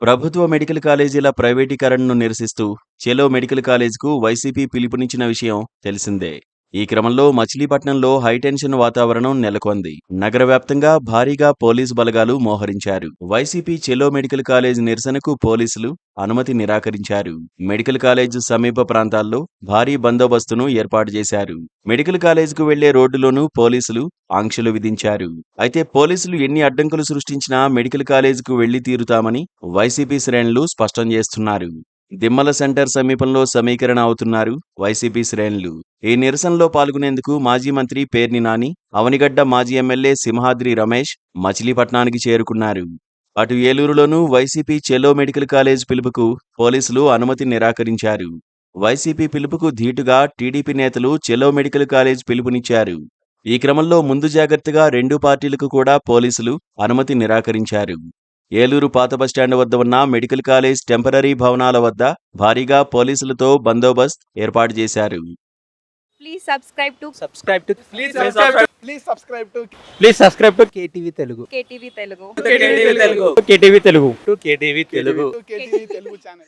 ప్రభుత్వ మెడికల్ కాలేజీల ప్రైవేటీకరణను నిరసిస్తూ చెలో మెడికల్ కాలేజ్కు వైసీపీ పిలుపునిచ్చిన విషయం తెలిసిందే. ఈ క్రమంలో మచిలీపట్నంలో హైటెన్షన్ వాతావరణం నెలకొంది. నగర వ్యాప్తంగా భారీగా పోలీసు బలగాలు మోహరించారు. వైసీపీ చెలో మెడికల్ కాలేజ్ నిరసనకు పోలీసులు అనుమతి నిరాకరించారు. మెడికల్ కాలేజ్ సమీప ప్రాంతాల్లో భారీ బందోబస్తును ఏర్పాటు చేశారు. మెడికల్ కాలేజ్కు వెళ్లే రోడ్డులోనూ పోలీసులు ఆంక్షలు విధించారు. అయితే పోలీసులు ఎన్ని అడ్డంకులు సృష్టించినా మెడికల్ కాలేజీకు వెళ్లి తీరుతామని వైసీపీ శ్రేణులు స్పష్టం చేస్తున్నారు. దిమ్మల సెంటర్ సమీపంలో సమీకరణ అవుతున్నారు వైసీపీ శ్రేణులు. ఈ నిరసనలో పాల్గొనేందుకు మాజీ మంత్రి పేర్ని నాని, అవనిగడ్డ మాజీ ఎమ్మెల్యే సింహాద్రి రమేష్ మచిలీపట్నానికి చేరుకున్నారు. అటు ఏలూరులోనూ వైసీపీ చెలో మెడికల్ కాలేజ్ పిలుపుకు పోలీసులు అనుమతి నిరాకరించారు. వైసీపీ పిలుపుకు ధీటుగా టీడీపీ నేతలు చెలో మెడికల్ కాలేజ్ పిలుపునిచ్చారు. ఈ క్రమంలో ముందు జాగ్రత్తగా రెండు పార్టీలకు కూడా పోలీసులు అనుమతి నిరాకరించారు. ఏలూరు పాత బస్టాండ్ వద్ద ఉన్న మెడికల్ కాలేజ్ టెంపరరీ భవనాల వద్ద భారీగా పోలీసులతో బందోబస్తు ఏర్పాటు చేశారు. Please subscribe to Please subscribe to KTV Telugu. KTV Telugu. KTV Telugu. KTV Telugu channel.